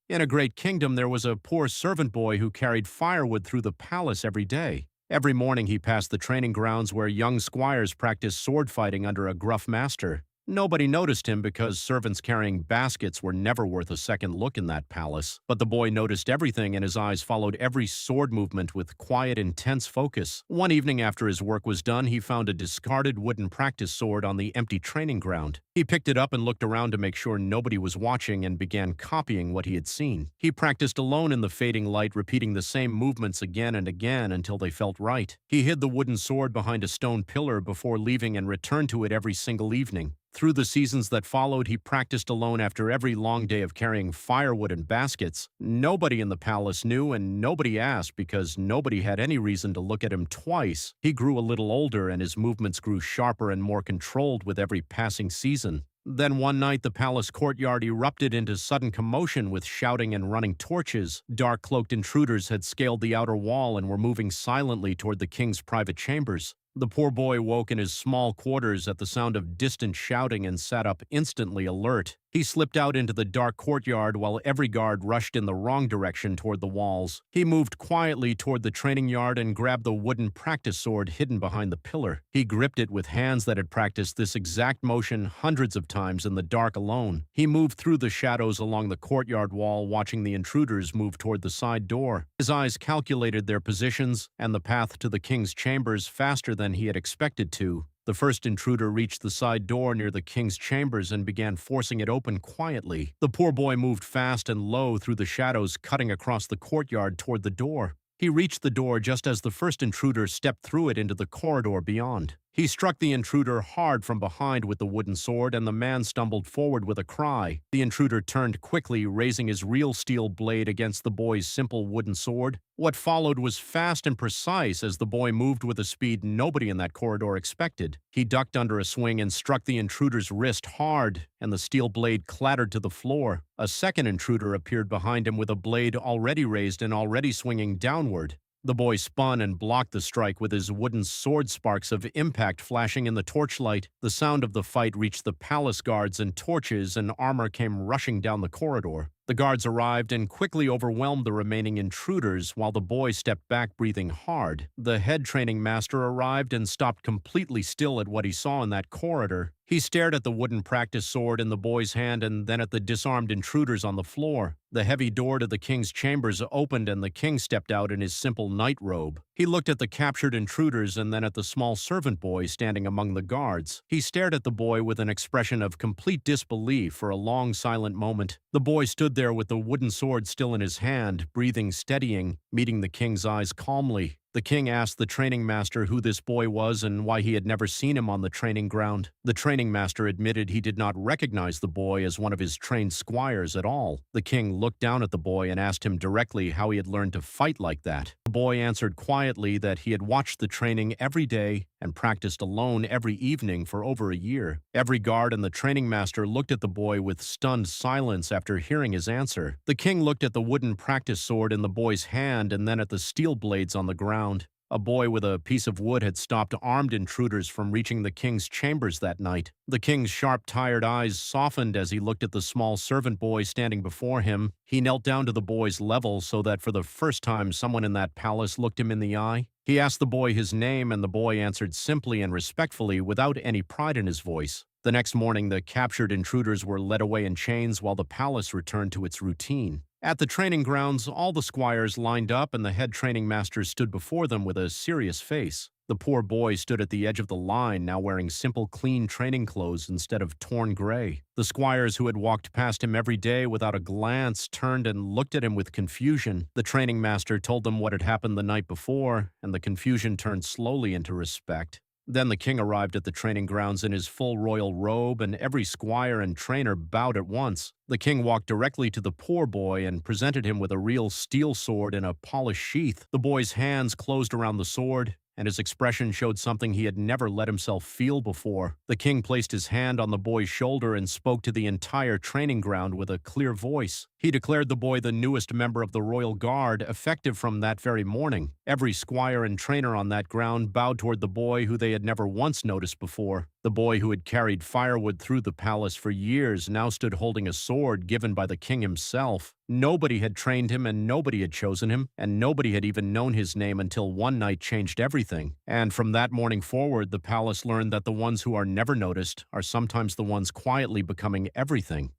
In a great kingdom there was a poor servant boy who carried firewood through the palace every day. Every morning he passed the training grounds where young squires practiced sword fighting under a gruff master. Nobody noticed him because servants carrying baskets were never worth a second look in that palace. But the boy noticed everything and his eyes followed every sword movement with quiet, intense focus. One evening after his work was done, he found a discarded wooden practice sword on the empty training ground. He picked it up and looked around to make sure nobody was watching and began copying what he had seen. He practiced alone in the fading light, repeating the same movements again and again until they felt right. He hid the wooden sword behind a stone pillar before leaving and returned to it every single evening. Through the seasons that followed, he practiced alone after every long day of carrying firewood and baskets. Nobody in the palace knew and nobody asked because nobody had any reason to look at him twice. He grew a little older and his movements grew sharper and more controlled with every passing season. Then one night the palace courtyard erupted into sudden commotion with shouting and running torches. Dark cloaked intruders had scaled the outer wall and were moving silently toward the king's private chambers. The poor boy woke in his small quarters at the sound of distant shouting and sat up instantly alert. He slipped out into the dark courtyard while every guard rushed in the wrong direction toward the walls. He moved quietly toward the training yard and grabbed the wooden practice sword hidden behind the pillar. He gripped it with hands that had practiced this exact motion hundreds of times in the dark alone. He moved through the shadows along the courtyard wall, watching the intruders move toward the side door. His eyes calculated their positions and the path to the king's chambers faster than he had expected to. The first intruder reached the side door near the king's chambers and began forcing it open quietly. The poor boy moved fast and low through the shadows, cutting across the courtyard toward the door. He reached the door just as the first intruder stepped through it into the corridor beyond. He struck the intruder hard from behind with the wooden sword, and the man stumbled forward with a cry. The intruder turned quickly, raising his real steel blade against the boy's simple wooden sword. What followed was fast and precise as the boy moved with a speed nobody in that corridor expected. He ducked under a swing and struck the intruder's wrist hard, and the steel blade clattered to the floor. A second intruder appeared behind him with a blade already raised and already swinging downward. The boy spun and blocked the strike with his wooden sword, sparks of impact flashing in the torchlight. The sound of the fight reached the palace guards, and torches and armor came rushing down the corridor. The guards arrived and quickly overwhelmed the remaining intruders while the boy stepped back, breathing hard. The head training master arrived and stopped completely still at what he saw in that corridor. He stared at the wooden practice sword in the boy's hand and then at the disarmed intruders on the floor. The heavy door to the king's chambers opened and the king stepped out in his simple night robe. He looked at the captured intruders and then at the small servant boy standing among the guards. He stared at the boy with an expression of complete disbelief for a long silent moment. The boy stood there with the wooden sword still in his hand, breathing steadying, meeting the king's eyes calmly. The king asked the training master who this boy was and why he had never seen him on the training ground. The training master admitted he did not recognize the boy as one of his trained squires at all. The king looked down at the boy and asked him directly how he had learned to fight like that. The boy answered quietly that he had watched the training every day and practiced alone every evening for over a year. Every guard and the training master looked at the boy with stunned silence after hearing his answer. The king looked at the wooden practice sword in the boy's hand and then at the steel blades on the ground. A boy with a piece of wood had stopped armed intruders from reaching the king's chambers that night. The king's sharp, tired eyes softened as he looked at the small servant boy standing before him. He knelt down to the boy's level so that for the first time someone in that palace looked him in the eye. He asked the boy his name, and the boy answered simply and respectfully without any pride in his voice. The next morning, the captured intruders were led away in chains while the palace returned to its routine. At the training grounds, all the squires lined up and the head training master stood before them with a serious face. The poor boy stood at the edge of the line, now wearing simple, clean training clothes instead of torn gray. The squires who had walked past him every day without a glance turned and looked at him with confusion. The training master told them what had happened the night before, and the confusion turned slowly into respect. Then the king arrived at the training grounds in his full royal robe, and every squire and trainer bowed at once. The king walked directly to the poor boy and presented him with a real steel sword in a polished sheath. The boy's hands closed around the sword, and his expression showed something he had never let himself feel before. The king placed his hand on the boy's shoulder and spoke to the entire training ground with a clear voice. He declared the boy the newest member of the royal guard, effective from that very morning. Every squire and trainer on that ground bowed toward the boy who they had never once noticed before. The boy who had carried firewood through the palace for years now stood holding a sword given by the king himself. Nobody had trained him and nobody had chosen him, and nobody had even known his name until one night changed everything. And from that morning forward, the palace learned that the ones who are never noticed are sometimes the ones quietly becoming everything.